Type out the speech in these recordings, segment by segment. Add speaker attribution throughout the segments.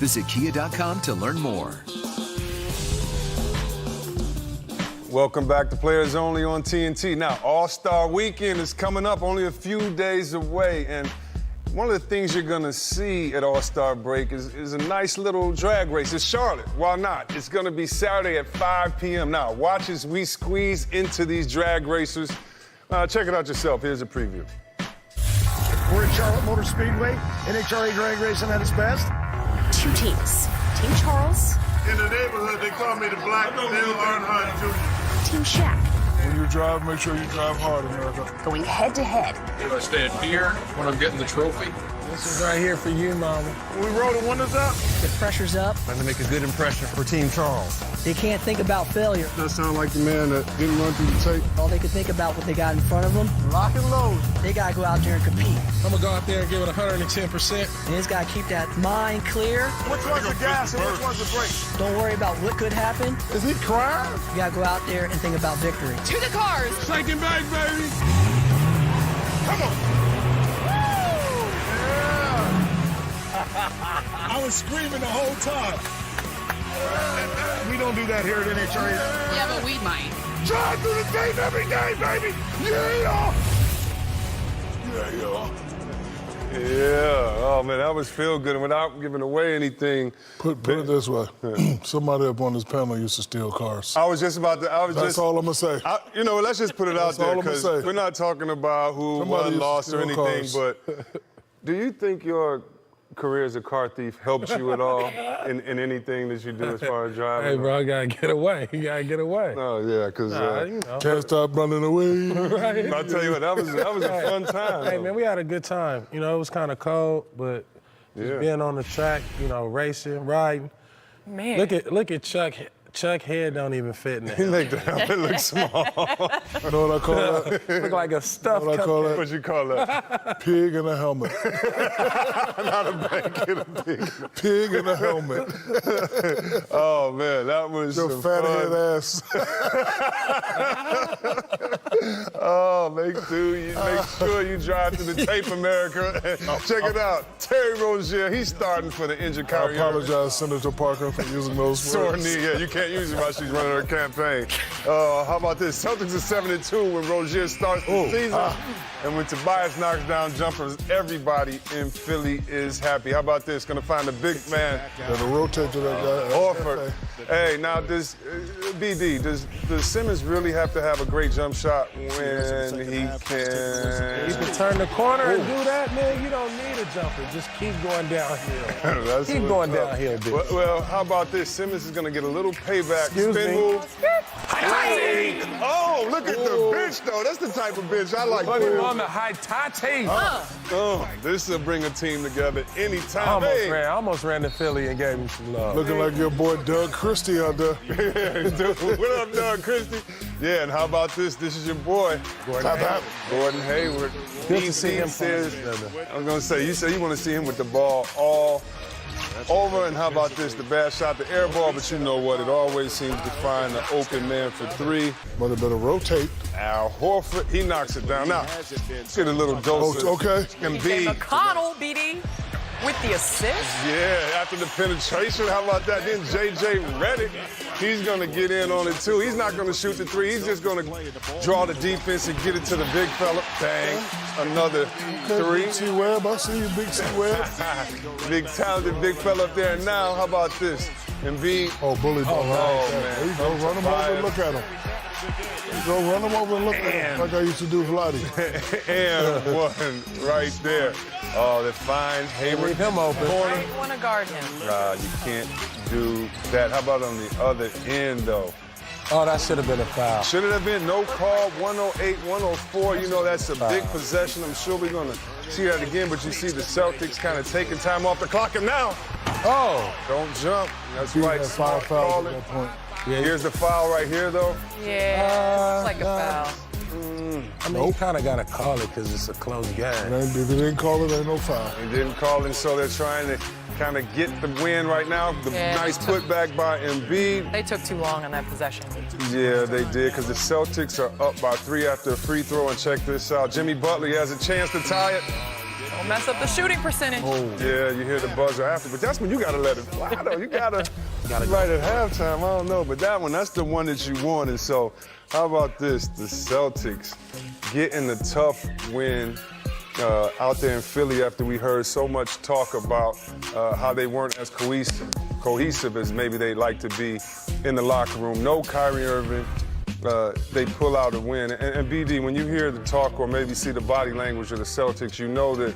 Speaker 1: Visit Kia.com to learn more.
Speaker 2: Welcome back to Players Only on TNT. Now, All-Star Weekend is coming up, only a few days away, and one of the things you're gonna see at All-Star Break is a nice little drag race. It's Charlotte, why not? It's gonna be Saturday at 5 p.m. Now, watch as we squeeze into these drag racers. Check it out yourself, here's a preview.
Speaker 3: We're at Charlotte Motor Speedway, NHRA drag racing at its best.
Speaker 4: Two teams, Team Charles.
Speaker 5: In the neighborhood, they call me the Black Dale Earnhardt Jr.
Speaker 4: Team Shaq.
Speaker 6: When you drive, make sure you drive hard, America.
Speaker 4: Going head to head.
Speaker 7: Do I stand here when I'm getting the trophy?
Speaker 8: This is right here for you, Mama.
Speaker 5: We roll the windows up.
Speaker 4: The pressure's up.
Speaker 8: Trying to make a good impression for Team Charles.
Speaker 4: They can't think about failure.
Speaker 6: That sound like the man that didn't run through the tape.
Speaker 4: All they can think about what they got in front of them.
Speaker 3: Lock and load.
Speaker 4: They gotta go out there and compete.
Speaker 8: I'm gonna go out there and give it 110%.
Speaker 4: And it's gotta keep that mind clear.
Speaker 3: Which one's the gas and which one's the brake?
Speaker 4: Don't worry about what could happen.
Speaker 6: Is he crying?
Speaker 4: You gotta go out there and think about victory.
Speaker 9: To the cars.
Speaker 6: Shaking back, baby.
Speaker 3: Come on.
Speaker 6: I was screaming the whole time.
Speaker 3: We don't do that here at NHRA.
Speaker 9: Yeah, but we might.
Speaker 3: Drive through the tape every day, baby. Yeah.
Speaker 2: Yeah, oh man, that was feel good. And without giving away anything.
Speaker 6: Put it this way. Somebody up on this panel used to steal cars.
Speaker 2: I was just about to,
Speaker 6: That's all I'm gonna say.
Speaker 2: You know, let's just put it out
Speaker 6: That's all
Speaker 2: there,
Speaker 6: I'm gonna
Speaker 2: because
Speaker 6: say.
Speaker 2: we're not talking about who
Speaker 6: Somebody
Speaker 2: won,
Speaker 6: used to
Speaker 2: lost, or
Speaker 6: steal
Speaker 2: anything,
Speaker 6: cars.
Speaker 2: but do you think your career as a car thief helped you at all in anything that you do as far as driving?
Speaker 8: Hey, bro, I gotta get away. You gotta get away.
Speaker 2: Oh, yeah, because...
Speaker 8: you know.
Speaker 6: Can't stop running away.
Speaker 8: Right.
Speaker 2: I'll tell you what, that was a fun time.
Speaker 8: Hey, man, we had a good time. You know, it was kind of cold, but just being on the track, you know, racing, riding.
Speaker 9: Man.
Speaker 8: Look at Chuck. Chuck head don't even fit in
Speaker 2: He
Speaker 8: there.
Speaker 2: make the helmet look small.
Speaker 6: You know what I call that?
Speaker 8: Look like a stuffed
Speaker 6: What I call that?
Speaker 2: What you call that?
Speaker 6: Pig in a helmet.
Speaker 2: Not a blanket, a pig.
Speaker 6: Pig in a helmet.
Speaker 2: Oh, man, that was
Speaker 6: Your
Speaker 2: some
Speaker 6: fat
Speaker 2: fun.
Speaker 6: head ass.
Speaker 2: Oh, make sure you drive to the tape, America. Check it out. Terry Rozier, he's starting for the injured
Speaker 6: I
Speaker 2: Kyrie.
Speaker 6: apologize, Senator Parker, for using those
Speaker 2: Sore
Speaker 6: words.
Speaker 2: knee, yeah, you can't use it while she's running her campaign. How about this? Celtics are 7-2 when Rozier starts the season. And when Tobias knocks down jumpers, everybody in Philly is happy. How about this? Gonna find a big man.
Speaker 6: Gotta rotate to that guy.
Speaker 2: Horford. Hey, now does Simmons really have to have a great jump shot when he
Speaker 8: You
Speaker 2: can?
Speaker 8: can turn the corner and do that, man. You don't need a jumper. Just keep going downhill.
Speaker 2: That's
Speaker 8: Keep
Speaker 2: what's
Speaker 8: going
Speaker 2: up.
Speaker 8: downhill, bitch.
Speaker 2: Well, how about this? Simmons is gonna get a little payback.
Speaker 8: Excuse
Speaker 2: Spin
Speaker 8: me.
Speaker 2: move. Oh, look at the bench, though. That's the type of bench I like.
Speaker 8: Funny mama, high Tati.
Speaker 2: Oh, this will bring a team together anytime.
Speaker 8: I almost ran to Philly and gave him some love.
Speaker 6: Looking like your boy Doug Christie out there.
Speaker 2: Dude, what up, Doug Christie? Yeah, and how about this? This is your boy, Gordon Hayward.
Speaker 8: Good to see him.
Speaker 2: Says, I was gonna say, you said you want to see him with the ball all over, and how about this? The bad shot, the air ball, but you know what? It always seems to find the open man for three.
Speaker 6: But it better rotate.
Speaker 2: Al Horford, he knocks it down. Now, let's get a little dose of
Speaker 6: Okay.
Speaker 9: Okay,
Speaker 2: Embiid.
Speaker 9: McConnell, BD, with the assist.
Speaker 2: Yeah, after the penetration, how about that? Then J.J. Redick, he's going to get in on it, too. He's not going to shoot the three. He's just going to draw the defense and get it to the big fella. Bang, another three.
Speaker 6: Big C-Web, I see you, Big C-Web.
Speaker 2: Big talented big fella up there. And now, how about this? Embiid.
Speaker 6: Oh, bully ball.
Speaker 2: man.
Speaker 6: There you go, run him over and look at him. Go run him over and look at him, like I used to do Pilates.
Speaker 2: And one right there. Oh, the fine Hayward.
Speaker 8: Leave him open.
Speaker 2: Corner.
Speaker 9: I want to guard him.
Speaker 2: You can't do that. How about on the other end, though?
Speaker 8: Oh, that should have been a foul.
Speaker 2: Should it have been no call, 108, 104? You know, that's a big possession. I'm sure we're going to see that again, but you see the Celtics kind of taking time off the clock, and now, don't jump. That's right,
Speaker 6: Had
Speaker 2: smart
Speaker 6: 5 fouls
Speaker 2: calling.
Speaker 6: at that point.
Speaker 8: Yeah,
Speaker 2: Here's the foul right here, though.
Speaker 9: Yeah, it's like a foul.
Speaker 8: I mean, you kind of got to call it because it's a close game.
Speaker 6: If they didn't call it, ain't no foul.
Speaker 2: They didn't call it, so they're trying to kind of get the win right now. The nice putback by Embiid.
Speaker 9: They took too long on that possession.
Speaker 2: Yeah, they did, because the Celtics are up by 3 after a free throw, and check this out. Jimmy Butler has a chance to tie it.
Speaker 9: Don't mess up the shooting percentage.
Speaker 2: Yeah, you hear the buzzer after, but that's when you gotta let it fly, though. You gotta right at halftime. I don't know, but that's the one that you want. And so, how about this? The Celtics getting a tough win out there in Philly after we heard so much talk about how they weren't as cohesive as maybe they'd like to be in the locker room. No Kyrie Irving. They pull out a win. And BD, when you hear the talk or maybe see the body language of the Celtics, you know that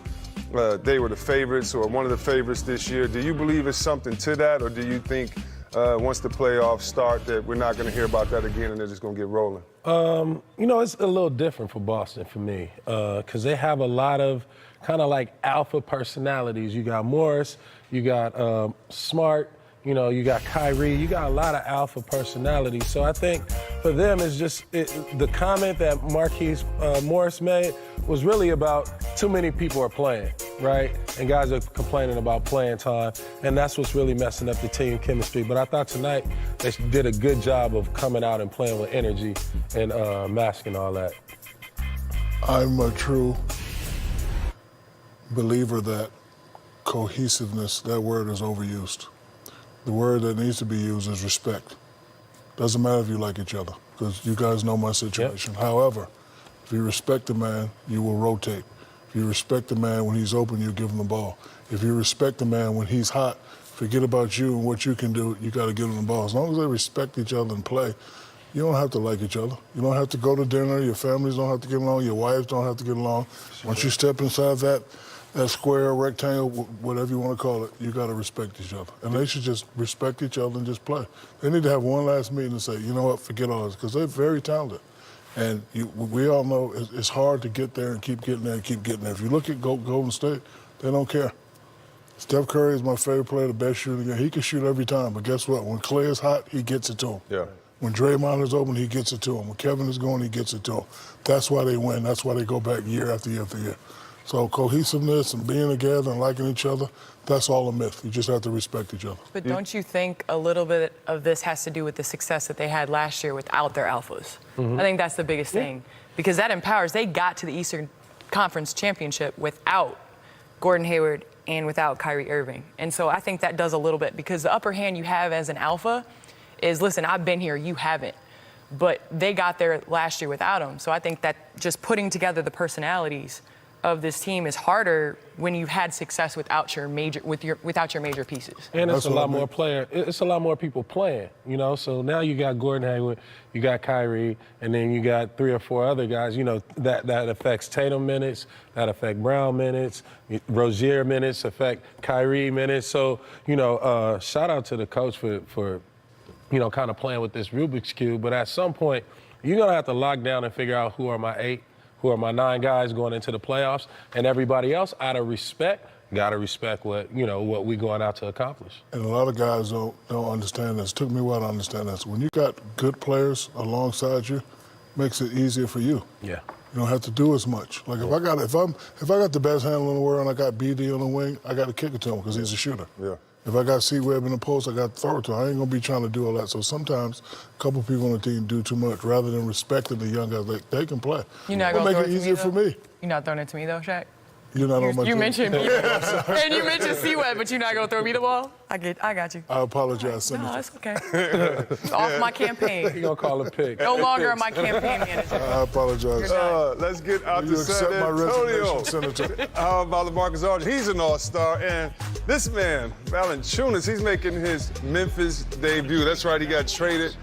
Speaker 2: they were the favorites or one of the favorites this year. Do you believe it's something to that, or do you think once the playoffs start that we're not going to hear about that again and they're just going to get rolling?
Speaker 8: It's a little different for Boston for me because they have a lot of kind of like alpha personalities. You got Morris, you got Smart, you got Kyrie, you got a lot of alpha personalities. So I think for them, it's just the comment that Marquise Morris made was really about too many people are playing, right? And guys are complaining about playing time, and that's what's really messing up the team chemistry. But I thought tonight they did a good job of coming out and playing with energy and masking all that.
Speaker 6: I'm a true believer that cohesiveness, that word is overused. The word that needs to be used is respect. Doesn't matter if you like each other, because you guys know my situation. Yep. However, if you respect a man, you will rotate. If you respect a man when he's open, you give him the ball. If you respect a man when he's hot, forget about you and what you can do, you got to give him the ball. As long as they respect each other and play, you don't have to like each other. You don't have to go to dinner, your families don't have to get along, your wives don't have to get along. Once you step inside that square, rectangle, whatever you want to call it, you got to respect each other. And they should just respect each other and just play. They need to have one last meeting and say, you know what, forget all this, because they're very talented. And we all know it's hard to get there and keep getting there and keep getting there. If you look at Golden State, they don't care. Steph Curry is my favorite player, the best shooter in the game. He can shoot every time, but guess what? When Clay is hot, he gets it to him.
Speaker 2: Yeah.
Speaker 6: When Draymond is open, he gets it to him. When Kevin is going, he gets it to him. That's why they win. That's why they go back year after year after year. So cohesiveness and being together and liking each other, that's all a myth. You just have to respect each other.
Speaker 9: But don't you think a little bit of this has to do with the success that they had last year without their alphas? I think that's the biggest thing, because that empowers. They got to the Eastern Conference Championship without Gordon Hayward and without Kyrie Irving. And so I think that does a little bit, because the upper hand you have as an alpha is, listen, I've been here, you haven't. But they got there last year without him. So I think that just putting together the personalities of this team is harder when you've had success without your major pieces.
Speaker 8: And it's a lot more people playing, So now you got Gordon Hayward, you got Kyrie, and then you got 3 or 4 other guys, that affects Tatum minutes, that affect Brown minutes, Rozier minutes, affect Kyrie minutes. So, shout out to the coach for kind of playing with this Rubik's Cube. But at some point, you're going to have to lock down and figure out who are my 8, who are my 9 guys going into the playoffs, and everybody else, out of respect, got to respect what we going out to accomplish.
Speaker 6: And a lot of guys don't understand this. It took me a while to understand this. When you got good players alongside you, makes it easier for you.
Speaker 8: Yeah.
Speaker 6: You don't have to do as much. Like if I got the best handle in the world and I got BD on the wing, I got to kick it to him because he's a shooter.
Speaker 2: Yeah.
Speaker 6: If I got C-Web in the post, I got to throw it to him. I ain't going to be trying to do all that. So sometimes a couple people on the team do too much rather than respecting the young guys. They can play.
Speaker 9: You're not
Speaker 6: It'll
Speaker 9: going to
Speaker 6: make it easier for me.
Speaker 9: You're not throwing it to me, though, Shaq?
Speaker 6: You're not on my team.
Speaker 9: You mentioned me. And you mentioned C-Web, but you're not going to throw me the ball? I got you.
Speaker 6: I apologize, Senator.
Speaker 9: No, it's okay. It's off my campaign.
Speaker 8: You're going to call a pick.
Speaker 9: No longer my campaign manager.
Speaker 6: I apologize.
Speaker 2: Let's get out
Speaker 6: You
Speaker 2: to
Speaker 6: accept
Speaker 2: San
Speaker 6: my
Speaker 2: Antonio.
Speaker 6: resignation, Senator.
Speaker 2: How about LaMarcus Aldridge? He's an all-star, and this man, Valanciunas, he's making his Memphis debut. That's right, he got traded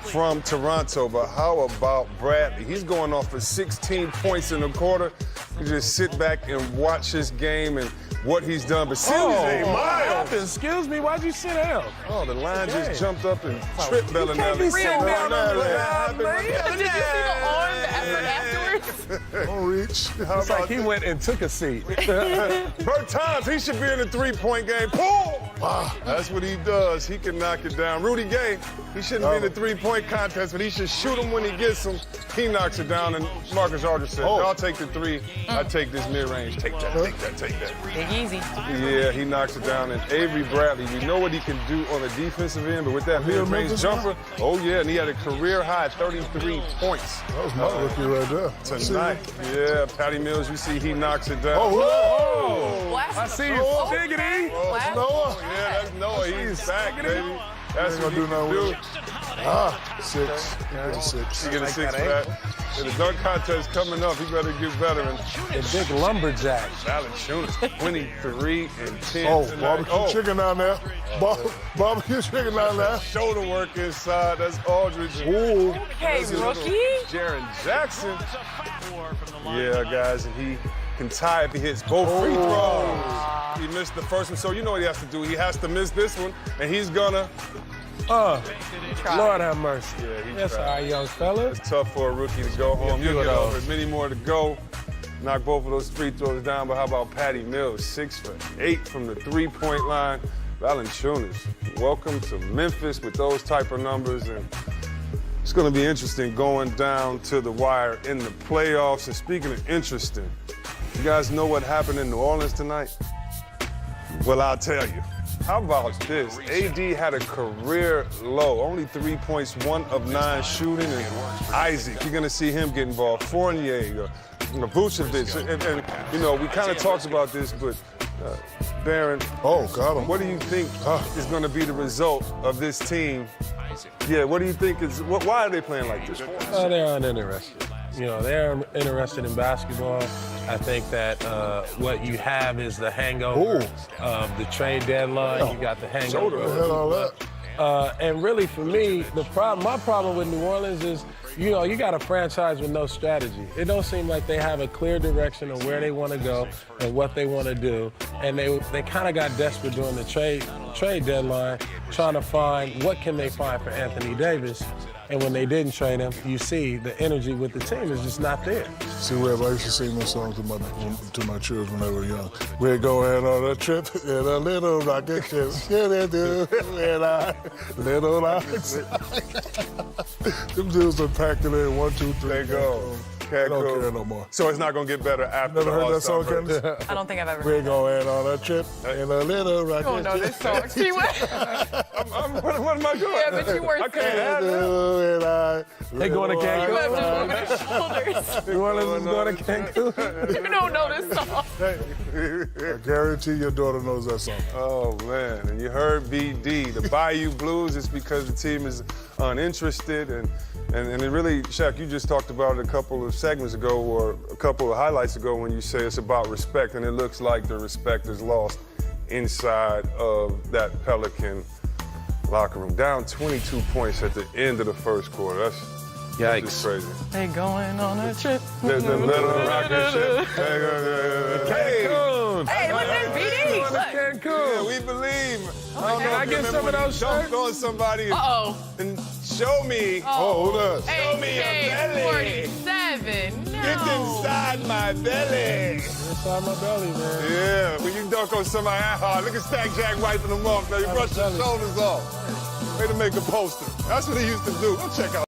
Speaker 2: from Toronto. But how about Bradley? He's going off for 16 points in a quarter. You just sit back and watch his game and what he's done. But CJ Miles.
Speaker 8: Excuse me, why'd you sit down?
Speaker 2: Oh, the line just jumped up and tripped Bellinelli.
Speaker 8: can't be sitting down on the
Speaker 9: ground, man. Did you see the arm, the effort afterwards?
Speaker 6: Don't reach.
Speaker 8: It's like he went and took a seat.
Speaker 2: Bertans, he should be in the three-point game. Pull! That's what he does. He can knock it down. Rudy Gay, he shouldn't be in the three-point contest, but he should shoot him when he gets them. He knocks it down, and Marcus Aldridge said, I'll take the three. I take this mid-range. Take that, take that, take that.
Speaker 9: Big easy.
Speaker 2: Yeah, he knocks it down. And Avery Bradley, we know what he can do on the defensive end, but with that mid-range jumper, oh yeah, and he had a career-high 33 points.
Speaker 6: That was my rookie right there.
Speaker 2: Tonight. Yeah, Patty Mills, you see he knocks it down.
Speaker 9: I
Speaker 8: see you. Diggity.
Speaker 2: Oh, that's Noah. Yeah, that's Noah. He's back, baby. That's what he can do.
Speaker 6: 6. You get a 6.
Speaker 2: You get a 6 for that. And the dunk contest coming up. He better get better. And
Speaker 8: The big lumberjack.
Speaker 2: Valanciunas, 23 and 10
Speaker 6: Oh,
Speaker 2: tonight.
Speaker 6: barbecue chicken down there. Barbecue chicken down there.
Speaker 2: Shoulder work inside. That's Aldridge.
Speaker 6: Ooh.
Speaker 9: Okay, rookie.
Speaker 2: Jaren Jackson. Yeah, guys, and he can tie if he hits both free throws. He missed the first one, so you know what he has to do. He has to miss this one, and he's gonna.
Speaker 8: Lord have mercy.
Speaker 2: Yeah,
Speaker 8: That's all right, young fella.
Speaker 2: It's tough for a rookie to go home. You'll get over it. Many more to go. Knock both of those free throws down, but how about Patty Mills? 6 for 8 from the three-point line. Valanciunas, welcome to Memphis with those type of numbers, and it's going to be interesting going down to the wire in the playoffs. And speaking of interesting, you guys know what happened in New Orleans tonight? Well, I'll tell you. How about this? AD had a career low, only 3 points, 1 of 9 shooting, and Isaac, you're going to see him get involved. Fournier, Vucevic, and you know, we kind of talked about this, but Baron,
Speaker 6: got him.
Speaker 2: what do you think is going to be the result of this team? Yeah, what do you think is, why are they playing like this?
Speaker 8: They're uninterested. You know, they're interested in basketball. I think that what you have is the hangover of the trade deadline. You got the hangover of and really, for me, my problem with New Orleans is, you know, you got a franchise with no strategy. It don't seem like they have a clear direction of where they want to go and what they want to do. And they kind of got desperate during the trade deadline, trying to find what can they find for Anthony Davis. And when they didn't trade him, you see the energy with the team is just not there.
Speaker 6: See, Webb, I used to sing this song to my children when they were young. We're going on a trip in a little rocket ship. And I little rocks. Them dudes are packed it in 1, 2, 3.
Speaker 2: They go.
Speaker 6: I don't care no more.
Speaker 2: So it's not going to get better after
Speaker 6: Never
Speaker 2: the
Speaker 6: heard that song,
Speaker 2: All-Star break.
Speaker 6: Candace?
Speaker 9: I don't think I've ever
Speaker 6: We're
Speaker 9: heard that.
Speaker 6: going on a trip in a little rocket ship.
Speaker 9: You don't know this song. See what?
Speaker 2: What am I doing?
Speaker 9: Yeah, but you weren't
Speaker 2: I can't have that.
Speaker 8: They going to
Speaker 9: You have
Speaker 8: Cancun.
Speaker 9: to move his shoulders.
Speaker 8: New Orleans is going to Cancun.
Speaker 9: You don't know this song.
Speaker 6: I guarantee your daughter knows that song.
Speaker 2: Oh, man. And you heard BD. The Bayou Blues is because the team is uninterested. And it really, Shaq, you just talked about it a couple of segments ago or a couple of highlights ago when you say it's about respect. And it looks like the respect is lost inside of that Pelican locker room. Down 22 points at the end of the first quarter. That's just crazy.
Speaker 9: They going on a trip.
Speaker 2: The little rocket ship.
Speaker 8: Cancun.
Speaker 9: Hey, look at BD. Look.
Speaker 8: Cancun.
Speaker 2: Yeah, we believe.
Speaker 8: Can I get some of those
Speaker 2: Dumped
Speaker 8: shirts?
Speaker 2: on somebody
Speaker 9: Uh-oh.
Speaker 2: and show me.
Speaker 6: Oh, who does?
Speaker 2: Show me your belly.
Speaker 9: 47. No.
Speaker 2: Get inside my belly.
Speaker 8: Inside my belly, man.
Speaker 2: Yeah, when you dunk on somebody that hard, look at Stack Jack wiping them off. Now you brush your shoulders off. Way to make a poster. That's what he used to do. Go check out.